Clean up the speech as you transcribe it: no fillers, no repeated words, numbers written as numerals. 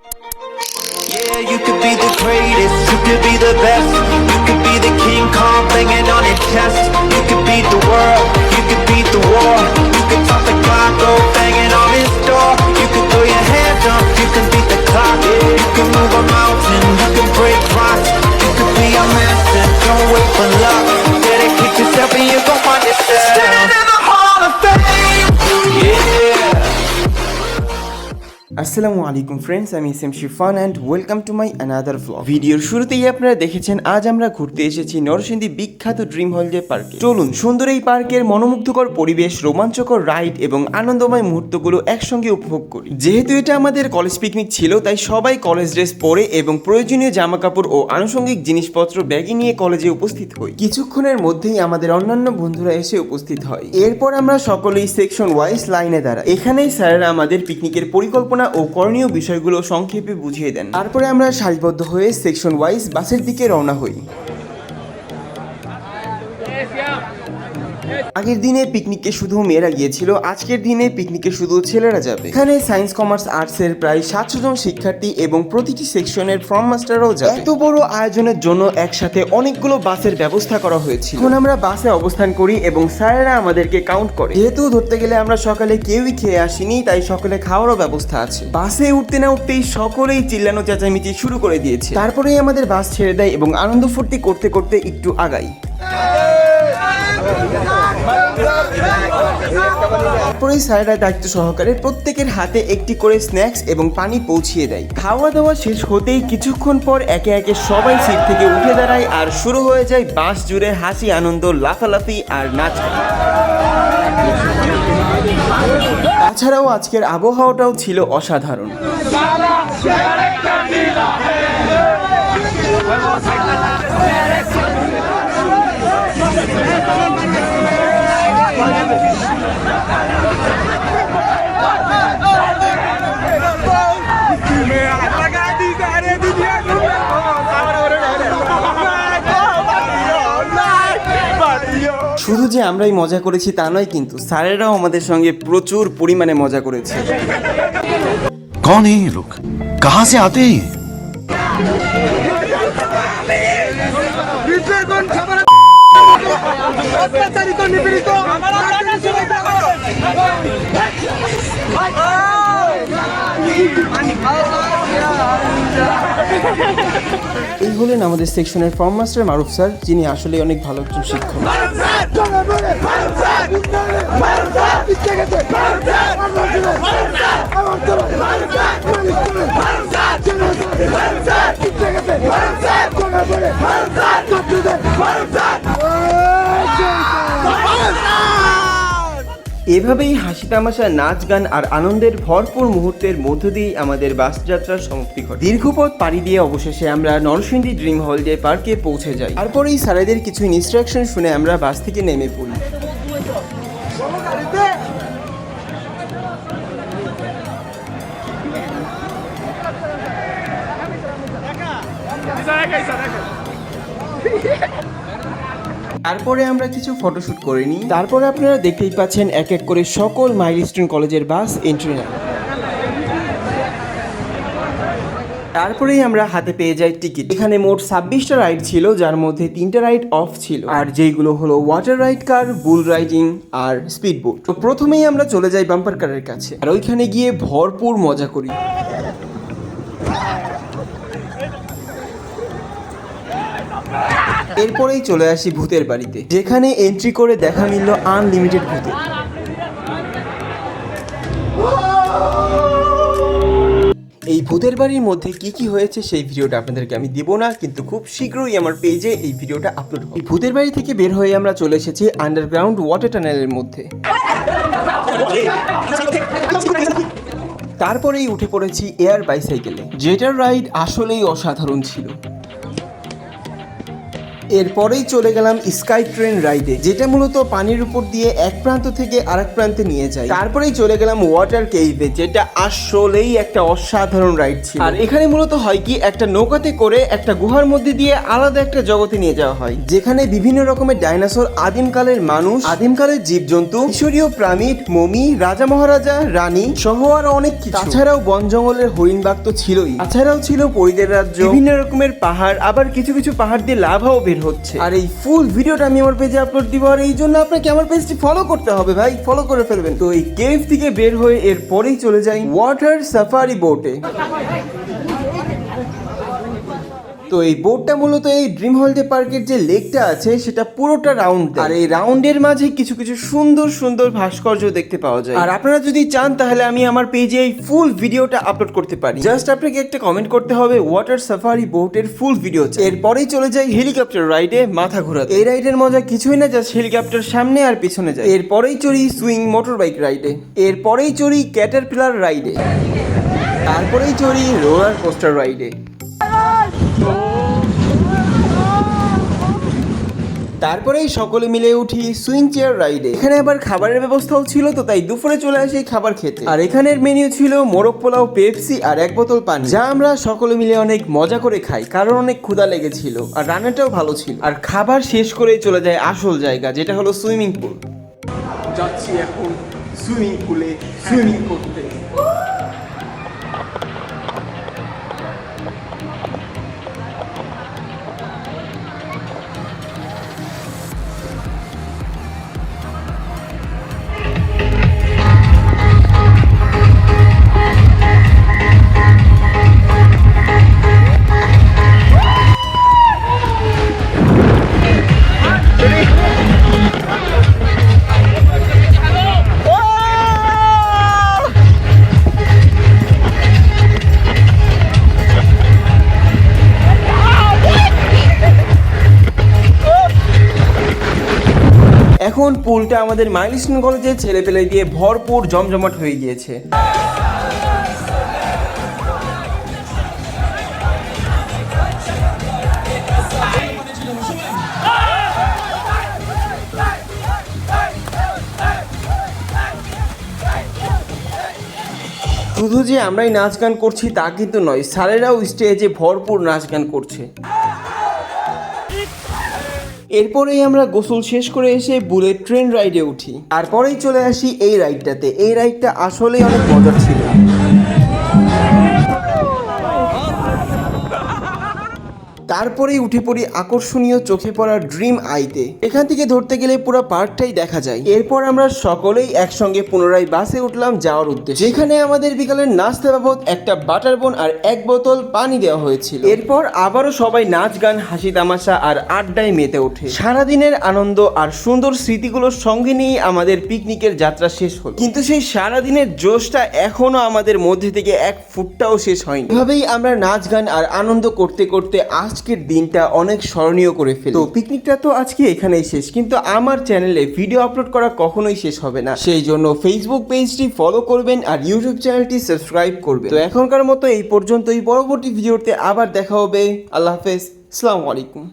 Yeah, you could be the greatest, you could be the best. You could be the King Kong banging on his chest. You could beat the world, you could beat the war. You could top the clock, go banging on his door. You could throw your hands up, you can beat the clock. You can move a mountain, you can break rocks. You could be a master, don't wait for luck. Dedicate yourself and you're gonna find yourself. Stand in the Hall of Fame. Yeah. আসসালামু আলাইকুম friends, আমি SM Shifan and welcome to my another vlog. ভিডিওর শুরুতেই আপনারা দেখেছেন আজ আমরা ঘুরতে এসেছি নরসিংদী বিখ্যাত ড্রিম হলিডে পার্কে। চলুন সুন্দর এই পার্কের মনোমুগ্ধকর পরিবেশ, রোমাঞ্চকর রাইড এবং আনন্দময় মুহূর্তগুলো একসঙ্গে উপভোগ করি। যেহেতু এটা আমাদের কলেজ পিকনিক ছিল, তাই সবাই কলেজ ড্রেস পরে এবং প্রয়োজনীয় জামা কাপড় ও আনুষঙ্গিক জিনিসপত্র ব্যাগে নিয়ে কলেজে উপস্থিত হই। কিছুক্ষণের মধ্যেই আমাদের অন্যান্য বন্ধুরা এসে উপস্থিত হয়। এরপর আমরা সকলেই সেকশন ওয়াইজ লাইনে দাঁড়াই। এখানেই স্যারেরা আমাদের পিকনিকের পরিকল্পনা ও করণীয় বিষয়গুলো সংক্ষেপে বুঝিয়ে দেন। তারপরে আমরা সারিবদ্ধ হয়ে সেকশন ওয়াইজ বাসের দিকে রওনা হই। আগের দিনে পিকনিকে শুধু মেয়েরা গিয়েছিল, আজকের দিনে পিকনিকে শুধু ছেলেরা যাবে। এখানে সায়েন্স, কমার্স, আর্টসের প্রায় 700 জন শিক্ষার্থী এবং প্রতিটি সেকশনের ফর্ম মাস্টাররাও যাবে। এত বড় আয়োজনের জন্য একসাথে অনেকগুলো বাসের ব্যবস্থা করা হয়েছিল। এখন আমরা বাসে অবস্থান করি এবং স্যারেরা আমাদেরকে কাউন্ট করে। যেহেতু ধরতে গেলে আমরা সকালে কেউই খেয়ে আসিনি, তাই সকালে খাওয়ারও ব্যবস্থা আছে। বাসে উঠতে না উঠতেই সকলেই চিল্লানো চেঁচামেচি শুরু করে দিয়েছে। তারপরেই আমাদের বাস ছেড়ে দেয় এবং আনন্দ ফুর্তি করতে করতে একটু আগাই। তারপরে স্যারেরা দায়িত্ব সহকারে প্রত্যেকের হাতে একটি করে স্ন্যাক্স এবং পানি পৌঁছিয়ে দেয়। খাওয়া দাওয়া শেষ হতেই কিছুক্ষণ পর একে একে সবাই সিট থেকে উঠে দাঁড়ায় আর শুরু হয়ে যায় বাস জুড়ে হাসি, আনন্দ, লাফালাফি আর নাচ। তাছাড়াও আজকের আবহাওয়াটাও ছিল অসাধারণ। শুধু যে আমরাই মজা করেছি তা নয়, কিন্তু স্যারেরাও আমাদের সঙ্গে প্রচুর পরিমাণে মজা করেছে। कौन है ये लोग, कहां से आते हैं? এই হলেন আমাদের সেকশনের ফর্ম মাস্টার মারুফ স্যার, যিনি আসলে অনেক ভালো একজন শিক্ষক। এভাবেই হাসি তামাশা, নাচ গান আর আনন্দের ভরপুর মুহূর্তের মধ্য দিয়ে আমাদের বাস যাত্রার সমাপ্তি ঘটে। দীর্ঘ পথ পাড়ি দিয়ে অবশেষে আমরা নরসিংদী ড্রিম হলিডে পার্কে পৌঁছে যাই। তারপরেই স্যারেদের কিছু ইনস্ট্রাকশন শুনে আমরা বাস থেকে নেমে পড়ি। তারপরে আমরা কিছু ফটোশুট করে নিই। তারপরে আপনারা দেখতেই পাচ্ছেন এক এক করে সকল মাইলস্টোন কলেজের বাস এন্ট্রি নেয়। তারপরেই আমরা হাতে পেয়ে যাই টিকিট। এখানে মোট 26টা রাইড ছিল, যার মধ্যে 3টা রাইড অফ ছিল, আর যেইগুলো হলো ওয়াটার রাইড কার, বুল রাইডিং আর স্পিড বোট। তো প্রথমেই আমরা চলে যাই বাম্পার কারের কাছে আর ওইখানে গিয়ে ভরপুর মজা করি। এরপরেই চলে আসি ভূতের বাড়িতে, যেখানে এন্ট্রি করে দেখা মিলল আনলিমিটেড ভূতের। এই ভূতের বাড়ির মধ্যে কি কি হয়েছে সেই ভিডিওটা আপনাদেরকে আমি দিব না, কিন্তু খুব শীঘ্রই আমার পেজে এই ভিডিওটা আপলোড হবে। এই ভূতের বাড়ি থেকে বের হয়ে আমরা চলে এসেছি আন্ডারগ্রাউন্ড ওয়াটার টানেলের মধ্যে। তারপরেই উঠে পড়েছি এয়ার বাইসাইকেলে, যেটার রাইড আসলেই অসাধারণ ছিল। এরপরেই চলে গেলাম স্কাই ট্রেন রাইডে, যেটা মূলত পানির উপর দিয়ে এক প্রান্ত থেকে আরেক প্রান্তে নিয়ে যায়। তারপরেই চলে গেলাম ওয়াটার কেভে, যেটা আসলেই একটা অসাধারণ রাইড ছিল। আর এখানে মূলত হয় কি, একটা নৌকাতে করে একটা গুহার মধ্যে দিয়ে আলাদা একটা জগতে নিয়ে যাওয়া হয়, যেখানে বিভিন্ন রকমের ডাইনোসর, আদিমকালের মানুষ, আদিমকালের জীবজন্তু, মিশরীয় প্রামিড, মমি, রাজা মহারাজা, রানী সহ আরো অনেক কিছু। তাছাড়াও বন জঙ্গলের হরিণবাগ তো ছিলই, তাছাড়াও ছিল পরীদের রাজ্য, বিভিন্ন রকমের পাহাড়, আবার কিছু কিছু পাহাড় দিয়ে লাভাও বের হচ্ছে। আর এই ফুল ভিডিওটা আমি আমার পেজে আপলোড দিব, আর এই জন্য আপনাকে আমার পেজটি ফলো করতে হবে ভাই, ফলো করে ফেলবেন। তো এই কেভ থেকে বের হয়ে এরপরেই চলে যাই ওয়াটার সাফারি বোটে। তো এই বোটটা মূলত এই ড্রিম হলিডে পার্কের যে লেকটা আছে সেটা পুরোটা রাউন্ড, আর এই রাউন্ডের মাঝে কিছু কিছু সুন্দর সুন্দর ভাস্কর্য দেখতে পাওয়া যায়। আর আপনারা যদি চান তাহলে আমি আমার পেজে এই ফুল ভিডিওটা আপলোড করতে পারি, জাস্ট আপনাকে একটা কমেন্ট করতে হবে ওয়াটার সাফারি বোটের ফুল ভিডিও। এরপরেই চলে যাই হেলিকপ্টার রাইডে, মাথা ঘোরাতে। এই রাইডের মজা কিছুই না, জাস্ট হেলিকপ্টার সামনে আর পিছনে যায়। এরপরেই চড়ি সুইং মোটর বাইক রাইডে, এরপরেই চড়ি ক্যাটারপিলার রাইডে, তারপরেই চড়ি রোলার কোস্টার রাইডে, তারপরেই সকলে মিলে উঠি সুইং চেয়ার রাইডে। এখানে আবার খাবারের ব্যবস্থাও ছিল, তো তাই দুপুরে চলে আসি খাবার খেতে। আর এখানের মেনু ছিল মোরগ পোলাও, পেপসি আর এক বোতল পানি, যা আমরা সকলে মিলে অনেক মজা করে খাই, কারণ অনেক ক্ষুধা লেগেছিল আর রান্নাটাও ভালো ছিল। আর খাবার শেষ করে চলে যায় আসল জায়গা, যেটা হলো সুইমিং পুল। যাচ্ছি এখন সুইমিং পুলে সুইমিং করতে। এখন পুলটা আমাদের মাইলস্টোন কলেজের ছেলেপেলে দিয়ে ভরপুর জমজমাট হয়ে গিয়েছে। শুধু যে আমরাই নাচ গান করছি তা কিন্তু নয়, স্যারেরাও স্টেজে ভরপুর নাচ গান করছে। এরপরেই আমরা গোসল শেষ করে এসে বুলেট ট্রেন রাইডে উঠি, তারপরেই চলে আসি এই রাইডটাতে। এই রাইডটা আসলেই অনেক মজার ছিল। তারপরেই উঠে পড়ি আকর্ষণীয় চোখে পড়া ড্রিম আইতে। এখান থেকে ধরতে গেলে পুরো পার্কটাই দেখা যায়। এরপর আমরা সকলেই একসঙ্গে পুনরায় বাসে উঠলাম যাওয়ার উদ্দেশ্যে, যেখানে আমাদের বিকালের নাস্তা বাবদ একটা বাটার বোন আর এক বোতল পানি দেওয়া হয়েছিল। এরপর আবারও সবাই নাচ গান, হাসি তামাশা আর আড্ডায় মেতে ওঠে। সারাদিনের আনন্দ আর সুন্দর স্মৃতিগুলোর সঙ্গে নিয়ে আমাদের পিকনিকের যাত্রা শেষ হলো, কিন্তু সেই সারাদিনের জোশটা এখনো আমাদের মধ্যে থেকে এক ফুটটাও শেষ হয়নি। এভাবেই আমরা নাচ গান আর আনন্দ করতে করতে আজকের দিনটা অনেক স্মরণীয় করে ফেলি। তো পিকনিকটা তো আজকে এখানেই শেষ, কিন্তু আমার চ্যানেলে ভিডিও আপলোড করা কখনোই শেষ হবে না। সেই জন্য ফেসবুক পেজটি ফলো করবেন আর ইউটিউব চ্যানেলটি সাবস্ক্রাইব করবেন। তো এখনকার মতো এই পর্যন্তই, পরবর্তী ভিডিওতে আবার দেখা হবে। আল্লাহ হাফেজ, আসসালামু আলাইকুম।